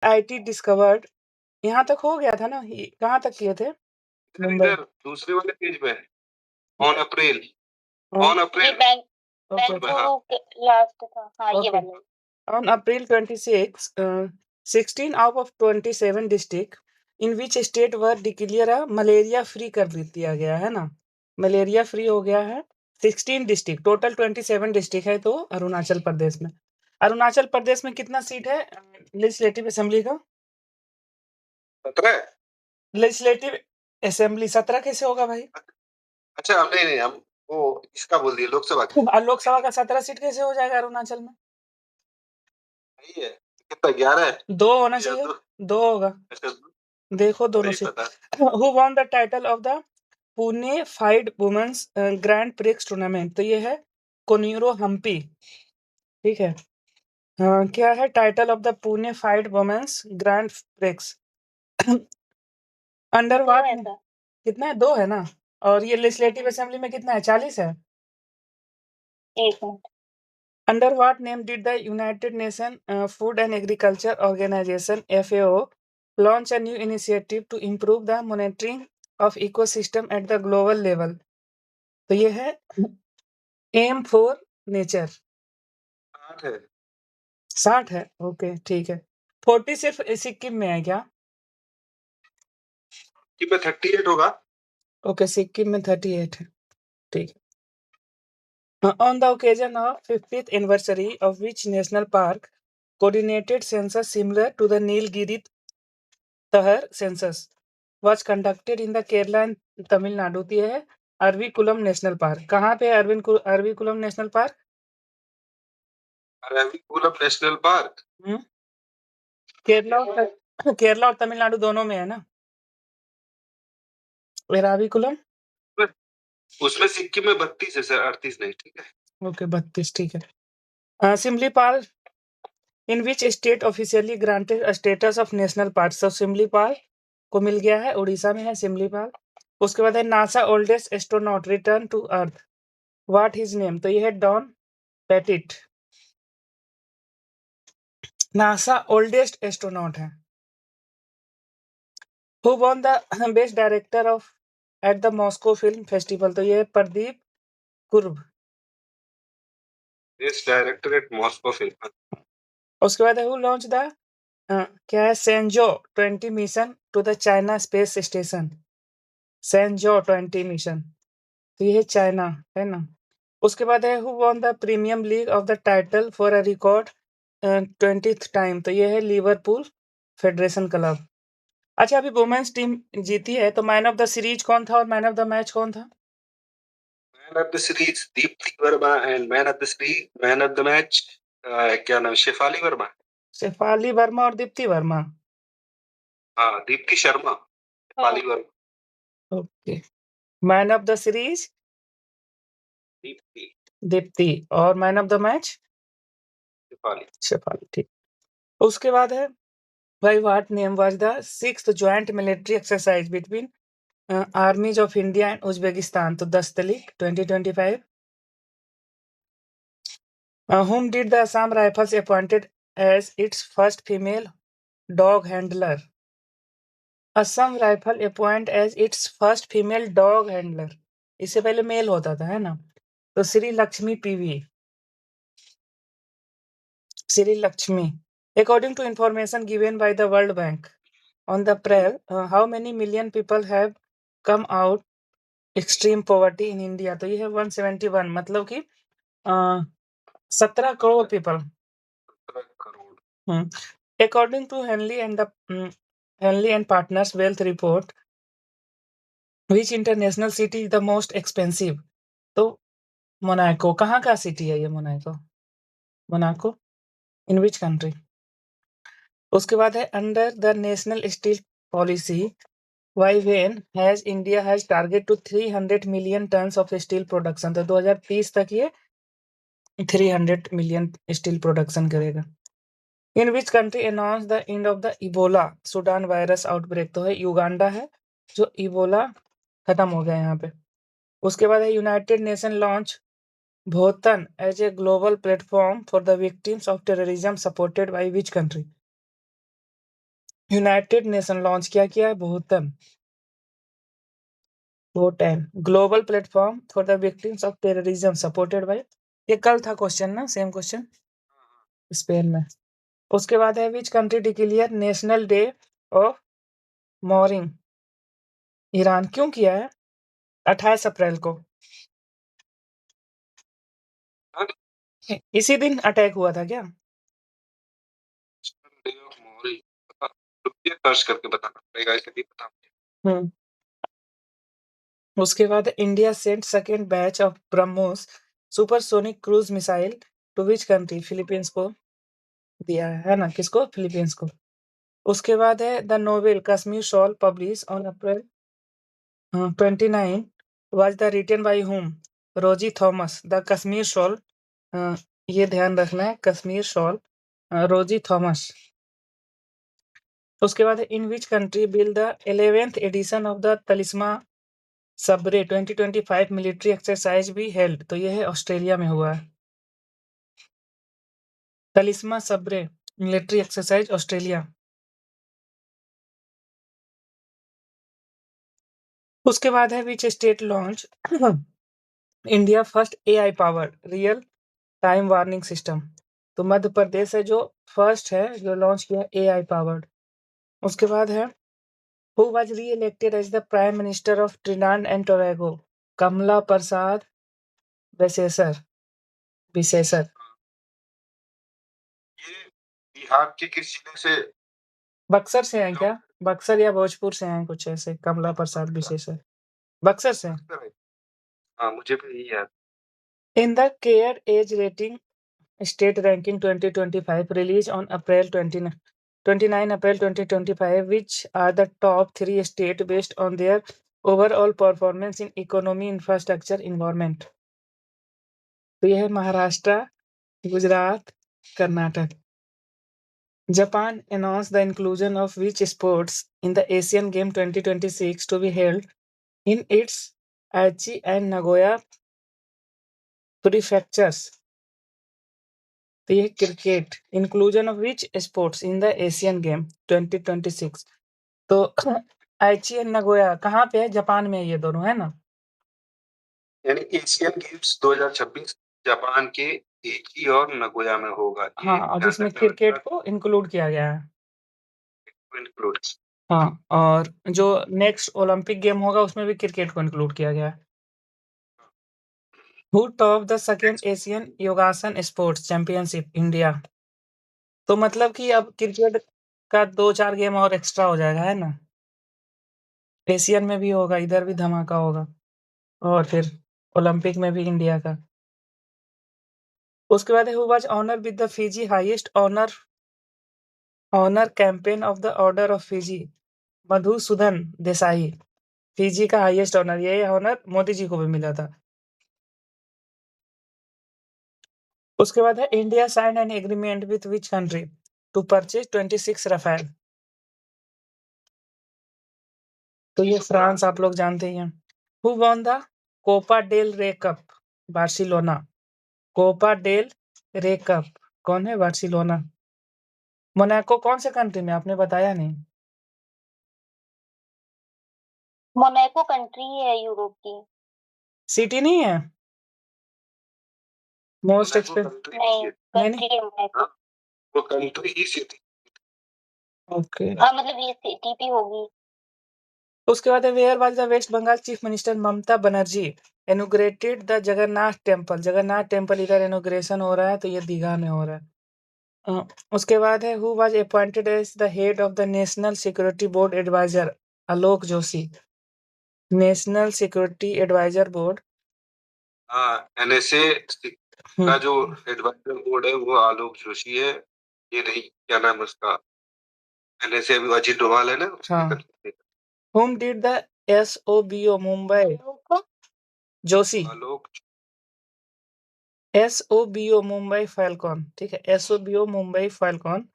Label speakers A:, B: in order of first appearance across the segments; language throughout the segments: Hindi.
A: IT डिस्कवर्ड, यहाँ तक हो गया था ना? ये कहाँ तक किए थे? मुंबई।
B: इधर दूसरे वाले पेज पे on April
A: On-
B: on April
A: Okay, okay.
B: हाँ
C: लास्ट था हाँ ये
A: Okay.
C: वाला
A: On April 26, 16 out of 27 district in which state were declared malaria free कर दिया गया है ना? मलेरिया फ्री हो गया है 16 डिस्ट्रिक्ट, टोटल 27 डिस्ट्रिक्ट है तो अरुणाचल प्रदेश में। अरुणाचल प्रदेश में कितना सीट है लेजिस्लेटिव असेंबली का?
B: 17
A: लेजिस्लेटिव असेंबली 17 कैसे होगा भाई?
B: अच्छा नहीं नहीं हम वो इसका बोल दिए लोकसभा की
A: और लोकसभा का 17 सीट कैसे हो जाएगा अरुणाचल में?
B: सही है कितना 11 है
A: 2 होना
B: या
A: चाहिए,
B: दो?
A: 2 होगा।
B: अच्छा
A: देखो दोनों
B: नहीं
A: सीट।
B: पता
A: who won the title of the Pune FIDE women's grand prix tournament? तो ये है कोनीरो हम्पी, ठीक है। क्या है title of the Pune FIDE women's grand prix? Under
C: दो
A: वाट
C: है
A: में
C: सर
A: कितना है? 2 है ना? और ये लेजिस्लेटिव असेंबली में कितना है? 40 है।
C: एक minute
A: Under what name did the United Nations Food and Agriculture Organization (FAO) launch a new initiative to improve the monitoring of ecosystem at the global level? तो ये है एम फॉर नेचर।
B: 8 है
A: 60 है, ओके ठीक है। 40 सिर्फ सिक्किम में है क्या?
B: कि पे 38 होगा
A: ओके सिक्किम में 38 है, ठीक है। On the occasion of 50th anniversary of which national park coordinated census similar to the Nilgiri Tahar census was conducted in the Kerala and Tamil Nadu? तो ये है अरविकुलम नेशनल पार्क। कहाँ पे है Eravikulam national park?
B: Eravikulam national park
A: Kerala और केरला और तमिलनाडु दोनों में है ना अरविकुलम?
B: उसमें सिक्किम में 32 है सर 38 नहीं ठीक है
A: ओके 32, ठीक है। Similipal in which state officially granted status of national park? सब सिमलीपाल को मिल गया है, उड़ीसा में है सिमलीपाल। उसके बाद है NASA oldest astronaut return to earth, what his name? तो ये है Don Pettit. NASA oldest astronaut है। Who won the best director of at the Moscow film festival? तो ये है प्रदीप कुर्ब।
B: दिस डायरेक्टरेट मॉस्को फिल्म
A: उसके बाद है हु लॉन्च द क्या है Shenzhou 20 mission to the China space station? Shenzhou 20 mission, तो ये है चाइना है ना। उसके बाद है who won the premium league of the title for a record 20th time? तो ये है लिवरपूल फेडरेशन क्लब। अच्छा अभी वुमेन्स टीम जीती है तो मैन ऑफ द सीरीज कौन था और मैन ऑफ द मैच कौन था?
B: Man of the series Deepti Verma and man of the series man of the match क्या नाम शेफाली वर्मा
A: शेफाली वर्मा और दीप्ति वर्मा।
B: हाँ Deepti Sharma Shefali Verma
A: okay man of the series
B: Deepti
A: Deepti और man of the match
B: Shefali
A: Shefali, ठीक। उसके बाद है भाई what name was the 6th joint military exercise between armies of India and Uzbekistan? तो 10 तारीख 2025। whom did the Assam Rifles appointed as its first female dog handler? Assam rifle appoint as its first female dog handler, इससे पहले मेल होता था है ना। तो Shri Lakshmi PV, Shri Lakshmi. According to information given by the World Bank on the prayer how many million people have come out extreme poverty in India? तो ये है 171, मतलब कि 17 crore people.
B: 17 crore
A: according to Henley and Partners wealth report which international city is the most expensive? तो मोनाको, कहाँ का सिटी है ये Monaco? Monaco in which country? उसके बाद है under the national steel policy by when has India has target to 300 million tons of steel production? तो 2030 तक ये 300 मिलियन स्टील प्रोडक्शन करेगा। In which country announce the end of the Ebola Sudan virus outbreak? तो है युगांडा है जो इबोला खत्म हो गया यहाँ पे। उसके बाद है united nation launch Bhutan as a global platform for the victims of terrorism supported by which country? United nation launch किया है Bhutan global platform for the victims of terrorism supported by, ये कल था क्वेश्चन ना, सेम क्वेश्चन स्पेन में। उसके बाद है which country declare national day of morning, Iran क्यों किया है 28 अप्रैल को? इसी दिन अटैक हुआ था क्या?
B: डे ऑफ मोरी, रुकिए सर्च करके बताना पड़ेगा, ऐसे नहीं पता मुझे।
A: हम्म। उसके बाद India sent second batch of BrahMos supersonic cruise missile to which country, Philippines को दिया है ना, किसको? फिलीपींस को। उसके बाद है the novel Kashmir shawl publish on April 29 was the written by whom? रोजी थॉमस। द कश्मीर शॉल, ये ध्यान रखना है, कश्मीर शॉल रोजी थॉमस। उसके बाद in which country will the 11th edition of the Talisman Sabre 2025 military exercise भी हेल्ड, तो ये है ऑस्ट्रेलिया में हुआ है। तलिस्मा सबरे मिलिट्री एक्सरसाइज ऑस्ट्रेलिया। उसके बाद है which state launch India first AI powered real time warning system, तो मध्य प्रदेश है जो फर्स्ट है जो लॉन्च किया एआई पावर्ड। उसके बाद है who was reelected as the prime minister of Trinidad and Tobago, Kamla Persad Bissessar.
B: ये बिहार के किस जिले से?
A: बक्सर से हैं क्या? बक्सर या भोजपुर से हैं कुछ ऐसे, कमला प्रसाद विशेषर बक्सर से।
B: हाँ, मुझे भी यही याद।
A: In the care edge rating state ranking 2025 released on April 29 April 2025, which are the top 3 states based on their overall performance in economy, infrastructure, environment? तो यह है Maharashtra, Gujarat, Karnataka. Japan announced the inclusion of which sports in the Asian Game 2026 to be held in its Aichi and Nagoya prefectures? तो ये cricket, inclusion of which sports in the Asian game 2026। तो आइची एंड नगोया कहाँ पे है? जापान में है ये दोनों, है ना।
B: यानी एशियन गेम्स 2026 जापान के एची और नगोया में होगा।
A: हाँ, और जिसमें क्रिकेट को इंक्लूड किया गया है।
B: इंक्लूड।
A: हाँ, और जो नेक्स्ट ओलंपिक गेम होगा उसमें भी क्रिकेट को इंक्लूड किया गया है। Who top the second Asian योगासन स्पोर्ट्स चैंपियनशिप इंडिया, तो मतलब कि अब क्रिकेट का 2-4 गेम और एक्स्ट्रा हो जाएगा, है ना। एशियन में भी होगा, इधर भी धमाका होगा, और फिर ओलंपिक में भी इंडिया का। उसके बाद who was honour with the Fiji highest honour companion of the order of Fiji, Madhusudan Desai. Fiji का हाईएस्ट ऑनर, ये ऑनर मोदी जी को भी मिला था। उसके बाद है India sign an agreement with which country to purchase 26 Rafale, तो ये फ्रांस आप लोग जानते ही हैं। Who won the Copa del Rey cup, Barcelona. Copa del Rey cup कौन है? बार्सिलोना। मोनाको कौन से कंट्री में, आपने बताया नहीं।
C: मोनाको कंट्री है यूरोप की।
A: सिटी नहीं है? मोस्ट एक्सपेंसिव
C: नहीं, कंट्री है मोनाको।
B: वो कंट्री ही सिटी।
A: ओके।
C: हाँ, मतलब ये सिटी भी होगी।
A: उसके बाद where was the West Bengal chief minister Mamata Banerjee inaugurated the Jagannath temple. Jagannath temple इधर इनॉग्रेशन हो रहा है, तो ये दीघा में हो रहा है। उसके बाद है who was appointed as the head of the national security board advisor, Alok Joshi. National security advisor board,
B: NSA का जो एडवाइजर बोर्ड है वो आलोक जोशी है। ये नहीं, क्या नाम है उसका, एनएसए अभी अजीत डोभाल है ना।
A: हाँ। Whom did the SOBO Mumbai Joshi,
B: Alok
A: SOBO Mumbai falcon, ठीक है, SOBO Mumbai falcon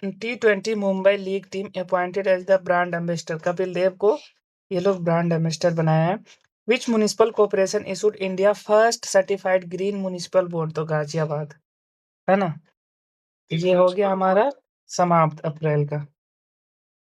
A: T20 Mumbai league team appointed as the brand ambassador. Kapil Dev को ये लोग ब्रांड एम्बेसडर बनाया है। Which municipal corporation issued India first certified green municipal board, तो गाजियाबाद, है ना। ये हो गया हमारा समाप्त अप्रैल का।